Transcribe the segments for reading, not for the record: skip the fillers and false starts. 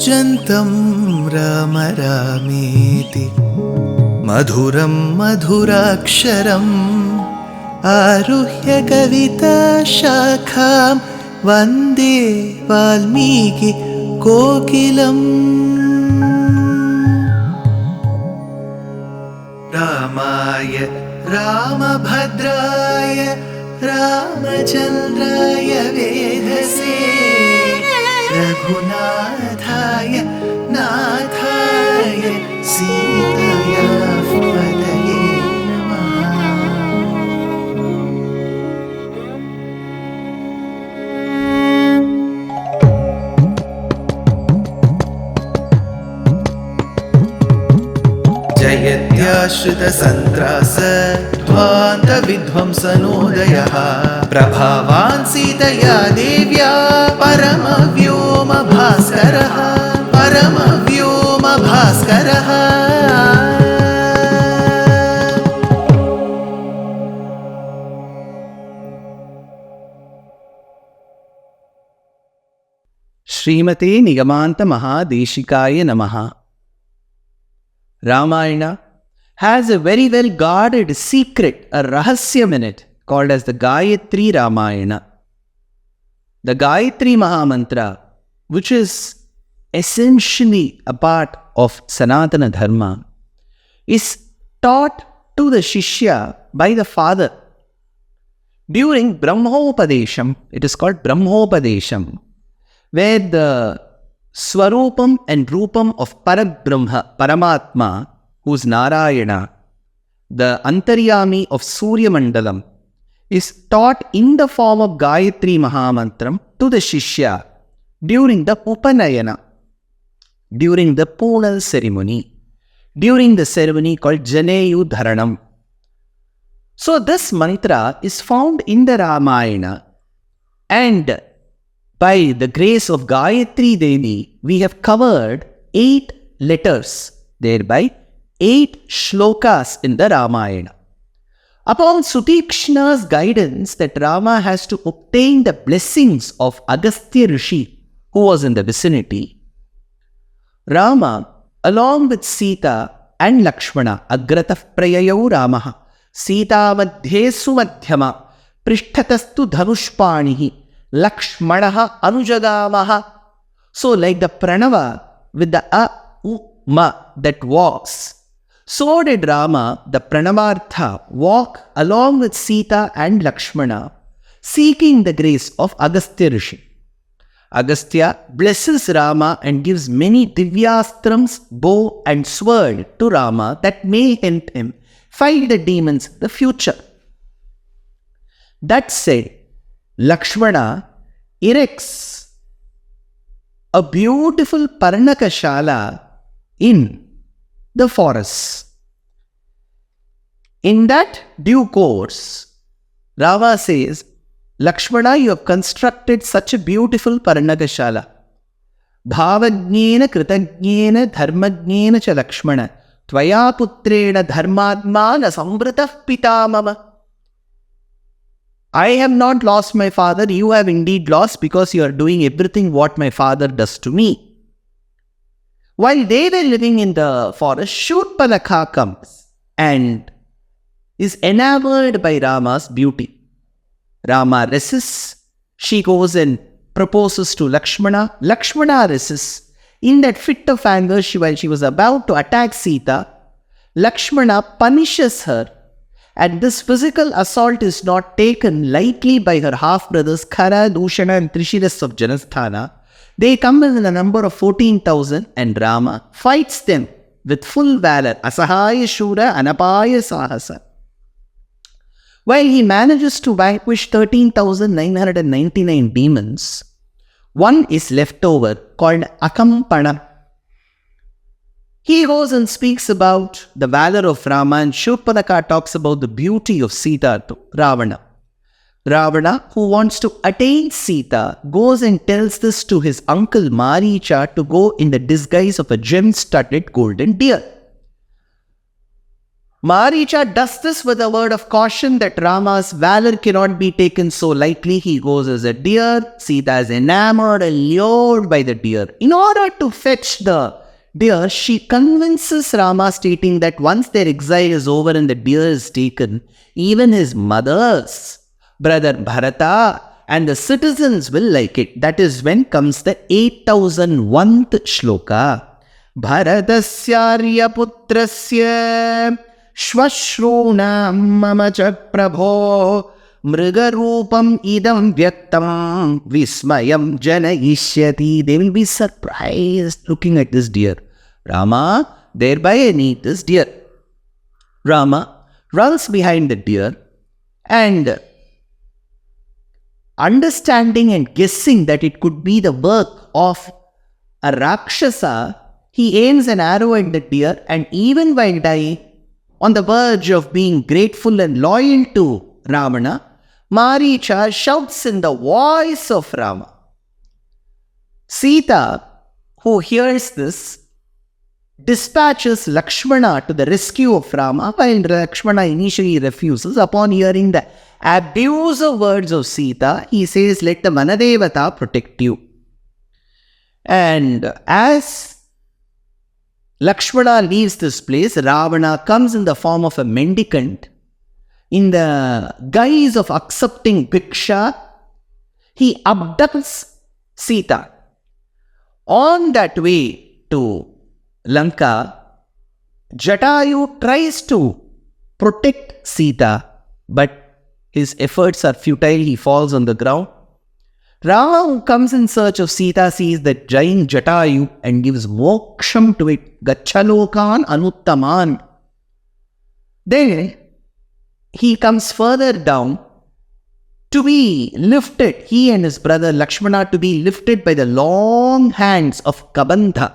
कूजन्तं राम रामेति मधुरं मधुराक्षरम् आरुह्य कविताशाखां वन्दे वाल्मीकि कोकिलम्। रामाय रामभद्राय रामचन्द्राय वेधसे रघुनाथाय नाथाय सीताया पतये नमः। जयत्याश्रितसन्त्रास ध्वान्तविध्वंसनोदयः प्रभावान् सीतया देव्या परमव्योमभास्करः परमव्योमभास्करः। श्रीमते निगमान्त महादेशिकाय नमः। Ramayana has a very well guarded secret, a rahasyam in it, called as the Gayatri Ramayana. The Gayatri Mahamantra, which is essentially a part of Sanatana Dharma, is taught to the Shishya by the father during Brahmopadesham. It is called Brahmopadesham, where the Swarupam and Rupam of Parabrahma, Paramatma, who is Narayana, the Antaryami of Surya Mandalam, is taught in the form of Gayatri Mahamantram to the Shishya during the Upanayana, during the Punal ceremony, during the ceremony called Janeyu Dharanam. So this mantra is found in the Ramayana, and by the grace of Gayatri Devi, we have covered 8 letters, thereby 8 shlokas in the Ramayana. Upon Sutikshna's guidance that Rama has to obtain the blessings of Agastya Rishi, who was in the vicinity, Rama, along with Sita and Lakshmana, Agratah prayayau Ramaha, Sita madhye sumadhyama, prishtatastu dhanushpanihi, Lakshmanaha anujagamaha. So like the pranava with the a, u, ma that walks, so did Rama, the pranavartha, walk along with Sita and Lakshmana, seeking the grace of Agastya Rishi. Agastya blesses Rama and gives many divyastrams, bow and sword to Rama that may help him fight the demons in the future. That said, Lakshmana erects a beautiful Parnakashala in the forest. In that due course, Rama says, Lakshmana, you have constructed such a beautiful Parnakashala. Bhavajnena kritajnena dharmajnena cha Lakshmana tvaya putrena dharmadma na samvritah pitamama. I have not lost my father, you have indeed lost, because you are doing everything what my father does to me. While they were living in the forest, Shurpanakha comes and is enamored by Rama's beauty. Rama resists. She goes and proposes to Lakshmana. Lakshmana resists. In that fit of anger, while she was about to attack Sita, Lakshmana punishes her. And this physical assault is not taken lightly by her half-brothers Khara, Dushana and Trishiras of Janasthana. They come in a number of 14,000 and Rama fights them with full valor, Asahaya Shura Anapaya Sahasa. While he manages to vanquish 13,999 demons, one is left over called Akampana. He goes and speaks about the valor of Rama, and Shurpanakha talks about the beauty of Sita to Ravana. Ravana, who wants to attain Sita, goes and tells this to his uncle Maricha to go in the disguise of a gem-studded golden deer. Maricha does this with a word of caution that Rama's valor cannot be taken so lightly. He goes as a deer. Sita is enamored and lured by the deer. In order to fetch the deer, she convinces Rama, stating that once their exile is over and the deer is taken, even his mother's brother Bharata and the citizens will like it. That is when comes the 8001th shloka. Bharatasya putrasya Shvashrunam mama cha prabho Mrigarupam idam vyaktam Vismayam janayishyati. They will be surprised looking at this deer. Rama thereby need this deer. Rama runs behind the deer and understanding and guessing that it could be the work of a Rakshasa, he aims an arrow at the deer, and even while dying, on the verge of being grateful and loyal to Ravana, Maricha shouts in the voice of Rama. Sita, who hears this, dispatches Lakshmana to the rescue of Rama, while Lakshmana initially refuses. Upon hearing the abusive words of Sita, he says, "Let the Vanadevata protect you." And as Lakshmana leaves this place, Ravana comes in the form of a mendicant. In the guise of accepting Bhiksha, he abducts Sita. On that way to Lanka, Jatayu tries to protect Sita, but his efforts are futile. He falls on the ground. Rama, who comes in search of Sita, sees the giant Jatayu and gives moksham to it. Gachalokan anuttaman. Then he comes further down to be lifted, he and his brother Lakshmana, to be lifted by the long hands of Kabandha.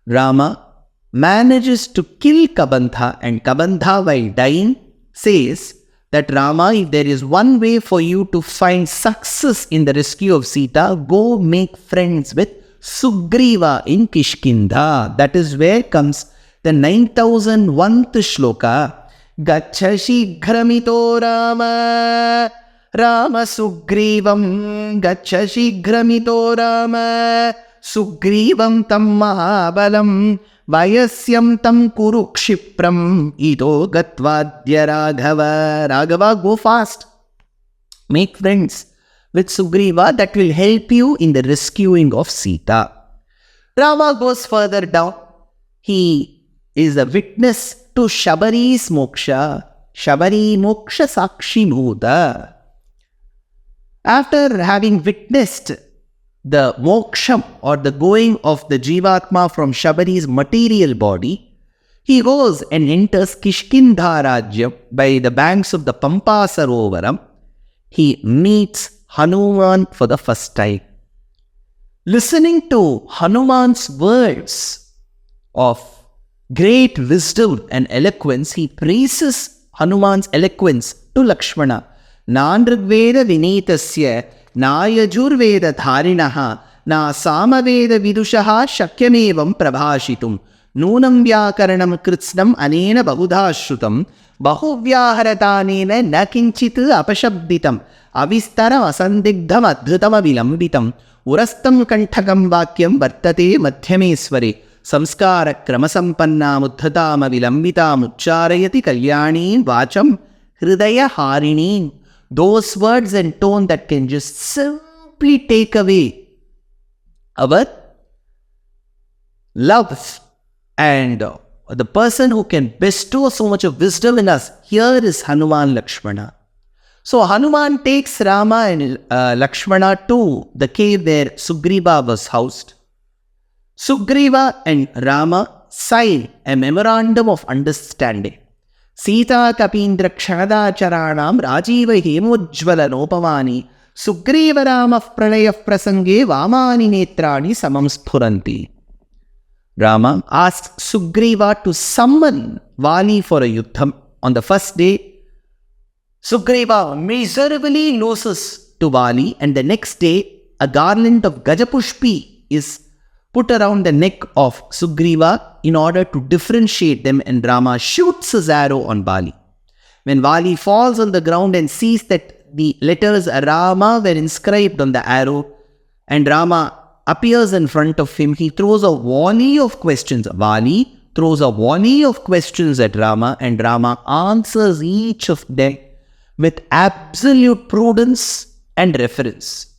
Rama manages to kill Kabandha, and Kabandha, while dying, says that Rama, if there is one way for you to find success in the rescue of Sita, go make friends with Sugriva in Kishkinda. That is where comes the 9001th shloka. Gacha shigramito Rama, Rama Sugrivam, Gacha shigramito Rama, Sugrivam tam mahabalam, Vayasyam tam kuru kshipram, Ito gatvadya Raghava. Raghava, go fast. Make friends with Sugriva, that will help you in the rescuing of Sita. Rama goes further down. He is a witness to Shabari's moksha. Shabari moksha sakshi bhuta. After having witnessed the moksham, or the going of the Jivatma from Shabari's material body, he goes and enters Kishkindha Rajyam by the banks of the Pampa Sarovaram. He meets Hanuman for the first time. Listening to Hanuman's words of great wisdom and eloquence, he praises Hanuman's eloquence to Lakshmana. Nandrigveda vinetasya Nayajurveda dharinaha na samaveda vidushaha shakyamevam prabhashitum nunam vyakaranam kritsnam anena bahudhashrutam bahuvyaharathanena nakinchit apashabditam avistaram asandigdham adhritam avilambitam urastam kanthakam vakyam vartate madhyamesware samskara kramasampanna muddhatam avilambitam ucharayati kalyanin vacham hridaya harini. Those words and tone that can just simply take away our love, and the person who can bestow so much of wisdom in us, here is Hanuman Lakshmana. So Hanuman takes Rama and Lakshmana to the cave where Sugriva was housed. Sugriva and Rama sign a memorandum of understanding. Sita kapindra kshanada charanam rajiva hemojjvala nopamani Sugriva Rama pranaya prasange vamani netrani samam sphuranti. Rama asks Sugriva to summon Vali for a yuddham. On the first day, Sugriva miserably loses to Vali, and the next day, a garland of Gajapushpi is put around the neck of Sugriva in order to differentiate them, and Rama shoots his arrow on Bali. When Bali falls on the ground and sees that the letters Rama were inscribed on the arrow, and Rama appears in front of him, he throws a volley of questions. Bali throws a volley of questions at Rama, and Rama answers each of them with absolute prudence and reference.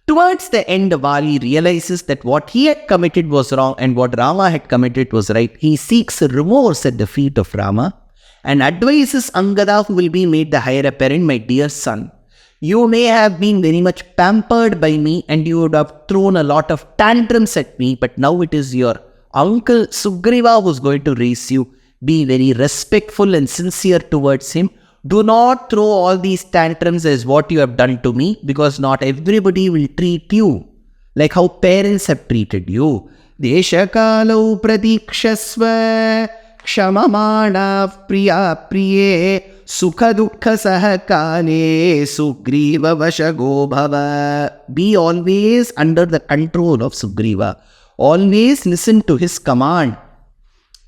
Towards the end, Bali realizes that what he had committed was wrong and what Rama had committed was right. He seeks remorse at the feet of Rama and advises Angada, who will be made the heir apparent, my dear son, you may have been very much pampered by me and you would have thrown a lot of tantrums at me, but now it is your uncle Sugriva who is going to raise you. Be very respectful and sincere towards him. Do not throw all these tantrums as what you have done to me, because not everybody will treat you like how parents have treated you. Deshakalau pratikshasva kshamamana priya priye sukha dukkha sahakane sugriva vashago bhava. Be always under the control of Sugriva. Always listen to his command,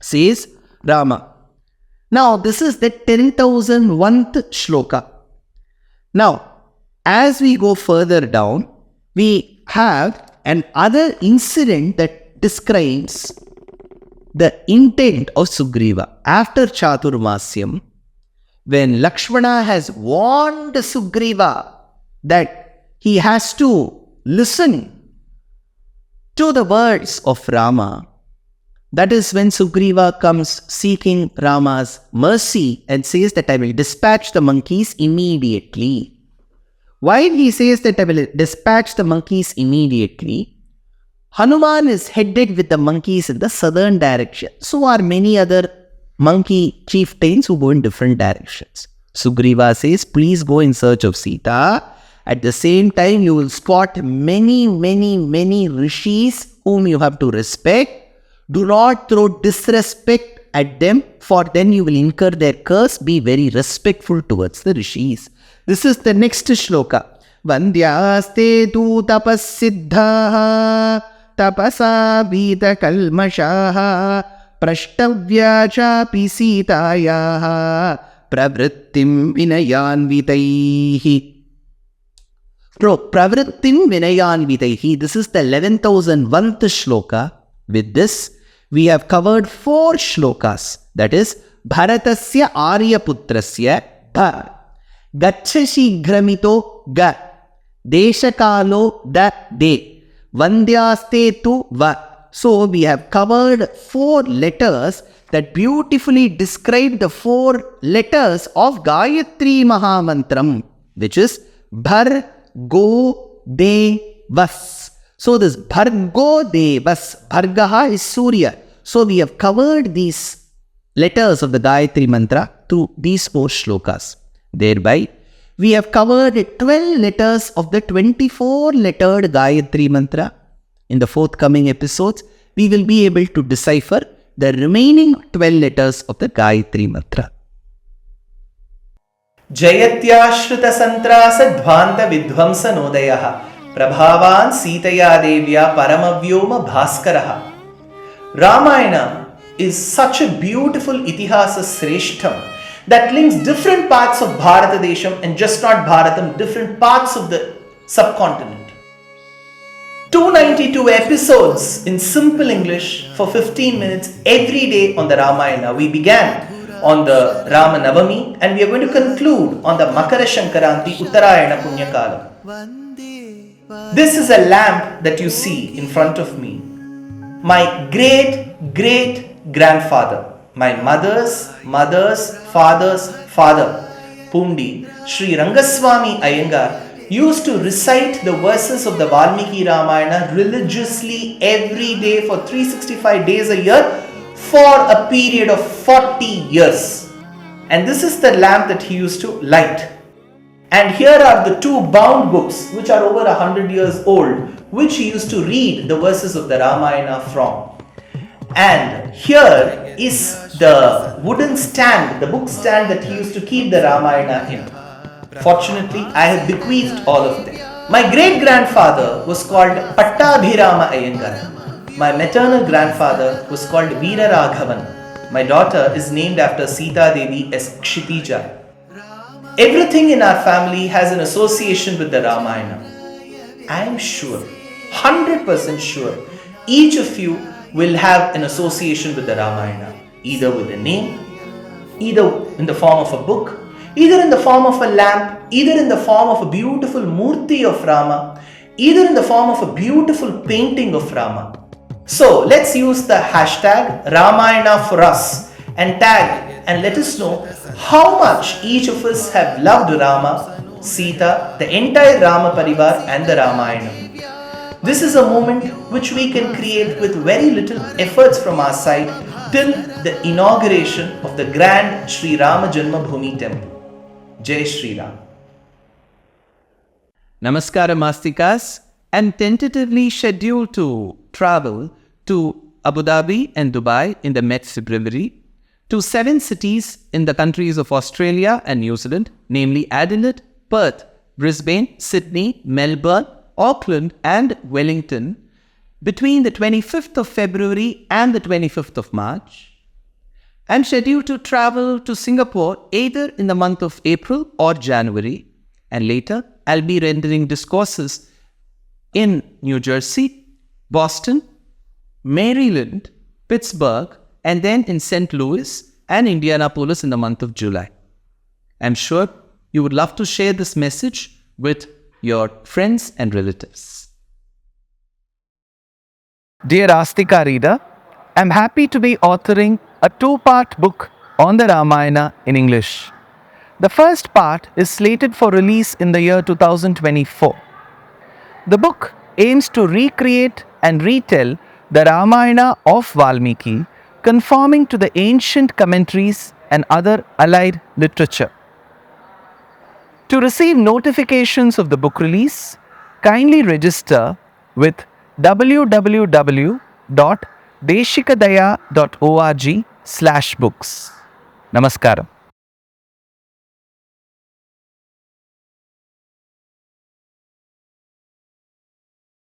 says Rama. Now, this is the 10,001th shloka. Now, as we go further down, we have another incident that describes the intent of Sugriva. After Chaturmasyam, when Lakshmana has warned Sugriva that he has to listen to the words of Rama, that is when Sugriva comes seeking Rama's mercy and says that I will dispatch the monkeys immediately. While he says that I will dispatch the monkeys immediately, Hanuman is headed with the monkeys in the southern direction. So are many other monkey chieftains who go in different directions. Sugriva says, please go in search of Sita. At the same time, you will spot many rishis whom you have to respect. Do not throw disrespect at them, for then you will incur their curse. Be very respectful towards the rishis. This is the next shloka. Vandhyaste tu tapassiddhaha tapasa vita kalmashaha prashtavya chapi sitayaha pravrittim vinayanvitaihi. Pravrittim vinayanvitaihi. This is the 11,001th shloka. With this, we have covered 4 shlokas. That is, Bharatasya Aryaputrasya Bha. Gacchashi Gramito Ga. Deshakalo Da De. Vandhyaste Tu Va. So, we have covered 4 letters that beautifully describe the 4 letters of Gayatri Mahamantram, which is Bhar, Go, De, Vas. So this Bhargo Devas, Bhargaha is Surya. So we have covered these letters of the Gayatri Mantra through these 4 shlokas. Thereby, we have covered 12 letters of the 24-lettered Gayatri Mantra. In the forthcoming episodes, we will be able to decipher the remaining 12 letters of the Gayatri Mantra. Jayatyashrita santrasa dhvanta vidvamsa nodayaha Prabhavan Sitaya Devya Paramavyoma Bhaskaraha. Ramayana is such a beautiful itihasa sreshtham that links different parts of Bharata Desham, and just not Bharatam, different parts of the subcontinent. 292 episodes in simple English for 15 minutes every day on the Ramayana. We began on the Rama Navami and we are going to conclude on the Makara Shankaranti Uttarayana Punyakalam. This is a lamp that you see in front of me. My great-great-grandfather, my mother's father's father, Pundi, Sri Rangaswamy Iyengar, used to recite the verses of the Valmiki Ramayana religiously every day for 365 days a year for a period of 40 years. And this is the lamp that he used to light. And here are the 2 bound books which are over 100 years old, which he used to read the verses of the Ramayana from. And here is the wooden stand, the book stand that he used to keep the Ramayana in. Fortunately, I have bequeathed all of them. My great-grandfather was called Pattabhirama Iyengar. My maternal grandfather was called Veera Raghavan. My daughter is named after Sita Devi as Kshitija. Everything in our family has an association with the Ramayana. I am sure, 100% sure, each of you will have an association with the Ramayana, either with a name, either in the form of a book, either in the form of a lamp, either in the form of a beautiful murti of Rama, either in the form of a beautiful painting of Rama. So let's use the hashtag Ramayana for us and tag and let us know how much each of us have loved Rama, Sita, the entire Rama Parivar and the Ramayana. This is a moment which we can create with very little efforts from our side till the inauguration of the grand Sri Rama Janmabhoomi temple. Jai Shri Ram. Namaskara Mastikas, and tentatively scheduled to travel to Abu Dhabi and Dubai in the Met February, to 7 cities in the countries of Australia and New Zealand, namely Adelaide, Perth, Brisbane, Sydney, Melbourne, Auckland and Wellington between the 25th of February and the 25th of March. I'm scheduled to travel to Singapore either in the month of April or January, and later I'll be rendering discourses in New Jersey, Boston, Maryland, Pittsburgh, and then in St. Louis and Indianapolis in the month of July. I'm sure you would love to share this message with your friends and relatives. Dear Astika reader, I'm happy to be authoring a 2-part book on the Ramayana in English. The first part is slated for release in the year 2024. The book aims to recreate and retell the Ramayana of Valmiki, conforming to the ancient commentaries and other allied literature. To receive notifications of the book release, kindly register with www.deshikadaya.org/books. Namaskaram.